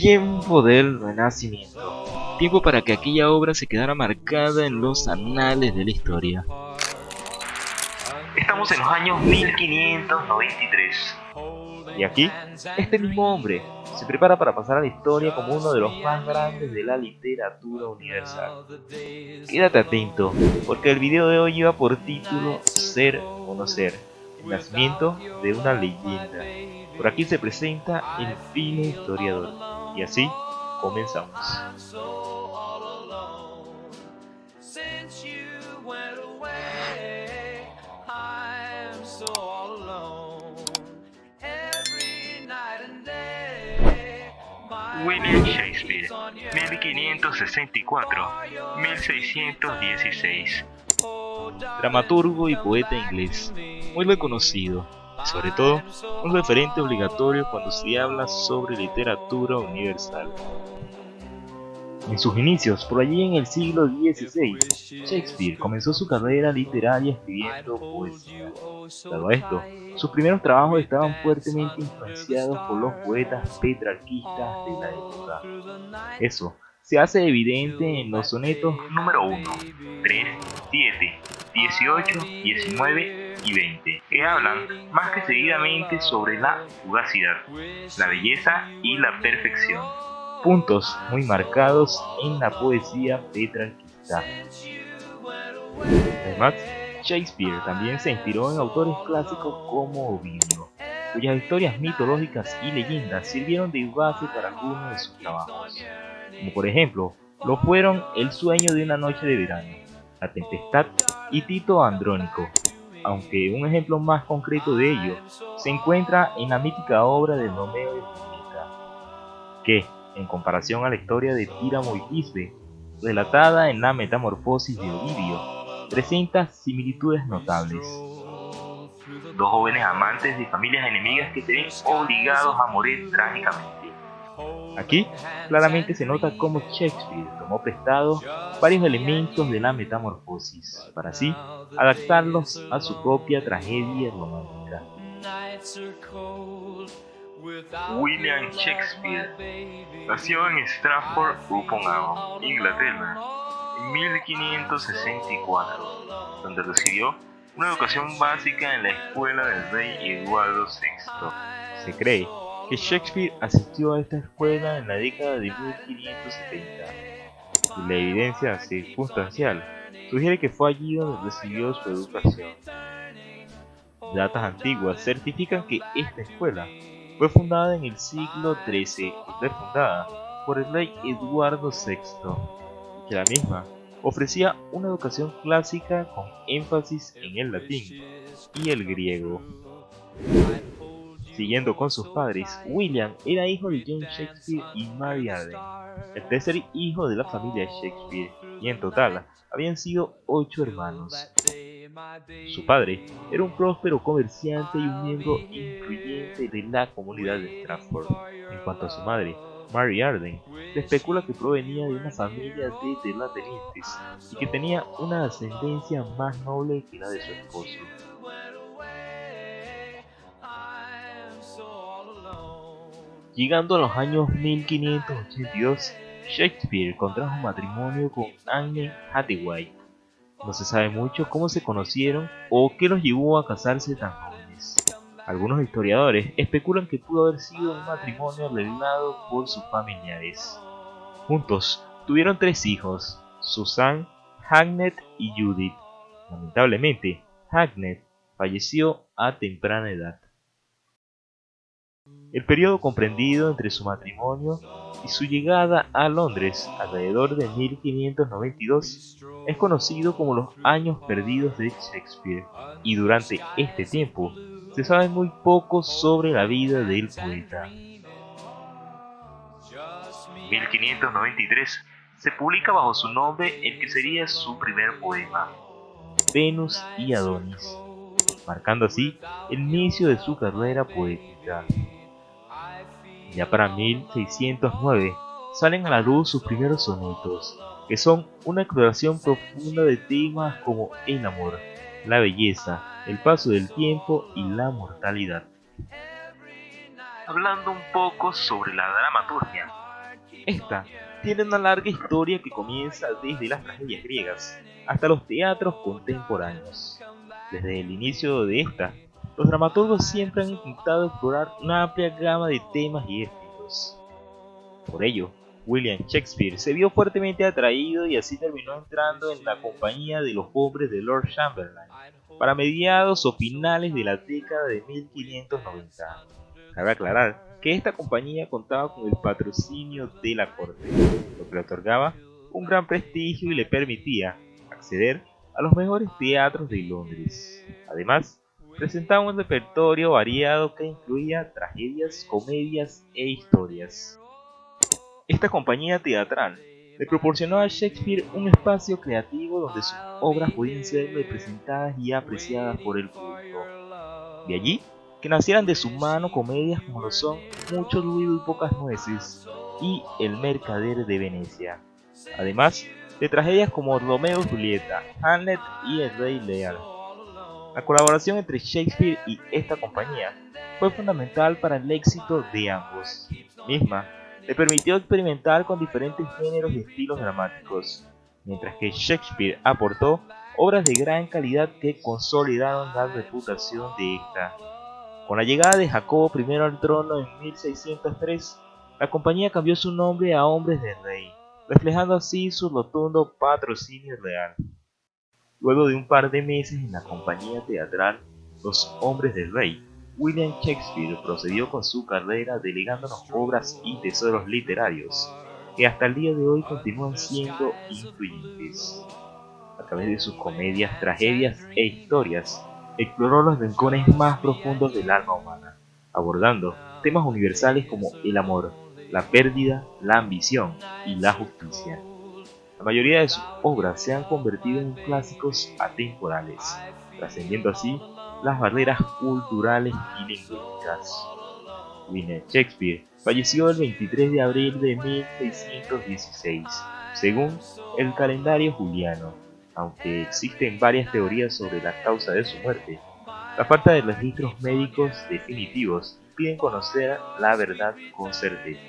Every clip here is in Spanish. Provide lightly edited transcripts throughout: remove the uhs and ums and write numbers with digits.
Tiempo del Renacimiento. Tiempo para que aquella obra se quedara marcada en los anales de la historia. Estamos en los años 1593. Y aquí, este mismo hombre se prepara para pasar a la historia como uno de los más grandes de la literatura universal. Quédate atento, porque el video de hoy lleva por título Ser o no ser, el nacimiento de una leyenda. Por aquí se presenta el fino historiador. Y así, comenzamos. William Shakespeare, 1564-1616. Dramaturgo y poeta inglés, muy reconocido, y sobre todo, un referente obligatorio cuando se habla sobre literatura universal. En sus inicios, por allí en el siglo XVI, Shakespeare comenzó su carrera literaria escribiendo poesía. Dado a esto, sus primeros trabajos estaban fuertemente influenciados por los poetas petrarquistas de la época. Eso se hace evidente en los sonetos Número 1, 3, 7, 18, 19 y 20, que hablan más que seguidamente sobre la fugacidad, la belleza y la perfección. Puntos muy marcados en la poesía petrarquista. Además, Shakespeare también se inspiró en autores clásicos como Ovidio, cuyas historias mitológicas y leyendas sirvieron de base para algunos de sus trabajos, como por ejemplo lo fueron El sueño de una noche de verano, La tempestad y Tito Andrónico, aunque un ejemplo más concreto de ello se encuentra en la mítica obra de Romeo y Julieta, que, en comparación a la historia de Píramo y Tisbe, relatada en la Metamorfosis de Ovidio, presenta similitudes notables. Dos jóvenes amantes de familias enemigas que se ven obligados a morir trágicamente. Aquí, claramente se nota cómo Shakespeare tomó prestado varios elementos de la Metamorfosis, para así adaptarlos a su propia tragedia romántica. William Shakespeare nació en Stratford-upon-Avon, Inglaterra, en 1564, donde recibió una educación básica en la escuela del rey Eduardo VI. Se cree que Shakespeare asistió a esta escuela en la década de 1570, y la evidencia circunstancial sugiere que fue allí donde recibió su educación. Datas antiguas certifican que esta escuela fue fundada en el siglo XIII y refundada por el rey Eduardo VI, y que la misma ofrecía una educación clásica con énfasis en el latín y el griego. Siguiendo con sus padres, William era hijo de John Shakespeare y Mary Arden, el tercer hijo de la familia Shakespeare, y en total habían sido 8 hermanos. Su padre era un próspero comerciante y un miembro influyente de la comunidad de Stratford. En cuanto a su madre, Mary Arden, se especula que provenía de una familia de terratenientes y que tenía una ascendencia más noble que la de su esposo. Llegando a los años 1582, Shakespeare contrajo matrimonio con Anne Hathaway. No se sabe mucho cómo se conocieron o qué los llevó a casarse tan jóvenes. Algunos historiadores especulan que pudo haber sido un matrimonio arreglado por sus familiares. Juntos tuvieron 3 hijos, Susan, Agnes y Judith. Lamentablemente, Agnes falleció a temprana edad. El periodo comprendido entre su matrimonio y su llegada a Londres alrededor de 1592 es conocido como los años perdidos de Shakespeare, y durante este tiempo se sabe muy poco sobre la vida del poeta. En 1593 se publica bajo su nombre el que sería su primer poema, Venus y Adonis, marcando así el inicio de su carrera poética. Ya para 1609 salen a la luz sus primeros sonetos, que son una exploración profunda de temas como el amor, la belleza, el paso del tiempo y la mortalidad. hablando un poco sobre la dramaturgia. Esta tiene una larga historia que comienza desde las tragedias griegas hasta los teatros contemporáneos. Desde el inicio de esta, los dramaturgos siempre han intentado explorar una amplia gama de temas y estilos. Por ello, William Shakespeare se vio fuertemente atraído y así terminó entrando en la compañía de los hombres de Lord Chamberlain para mediados o finales de la década de 1590. Cabe aclarar que esta compañía contaba con el patrocinio de la corte, lo que le otorgaba un gran prestigio y le permitía acceder a los mejores teatros de Londres. Además, presentaba un repertorio variado que incluía tragedias, comedias e historias. Esta compañía teatral le proporcionó a Shakespeare un espacio creativo donde sus obras podían ser representadas y apreciadas por el público. De allí que nacieran de su mano comedias como lo son Mucho ruido y pocas nueces y El mercader de Venecia, además de tragedias como Romeo y Julieta, Hamlet y El Rey Lear. La colaboración entre Shakespeare y esta compañía fue fundamental para el éxito de ambos, misma le permitió experimentar con diferentes géneros y estilos dramáticos, mientras que Shakespeare aportó obras de gran calidad que consolidaron la reputación de esta. Con la llegada de Jacobo I al trono en 1603, la compañía cambió su nombre a Hombres del Rey, reflejando así su rotundo patrocinio real. Luego de un par de meses en la compañía teatral Los Hombres del Rey, William Shakespeare procedió con su carrera delegándonos obras y tesoros literarios que hasta el día de hoy continúan siendo influyentes. A través de sus comedias, tragedias e historias, exploró los rincones más profundos del alma humana, abordando temas universales como el amor, la pérdida, la ambición y la justicia. La mayoría de sus obras se han convertido en clásicos atemporales, trascendiendo así las barreras culturales y lingüísticas. William Shakespeare falleció el 23 de abril de 1616, según el calendario juliano, aunque existen varias teorías sobre la causa de su muerte. La falta de registros médicos definitivos impiden conocer la verdad con certeza.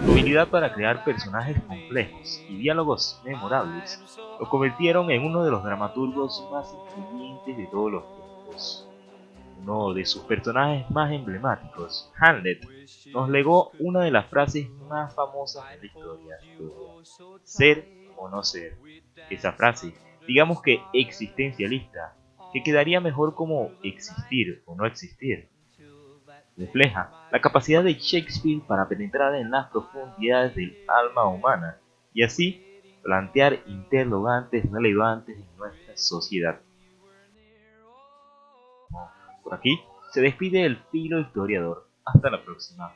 Su habilidad para crear personajes complejos y diálogos memorables lo convirtieron en uno de los dramaturgos más influyentes de todos los tiempos. Uno de sus personajes más emblemáticos, Hamlet, nos legó una de las frases más famosas de la historia: ser o no ser. Esa frase, digamos que existencialista, que quedaría mejor como existir o no existir, refleja la capacidad de Shakespeare para penetrar en las profundidades del alma humana y así plantear interrogantes relevantes en nuestra sociedad. Por aquí se despide el filo historiador. Hasta la próxima.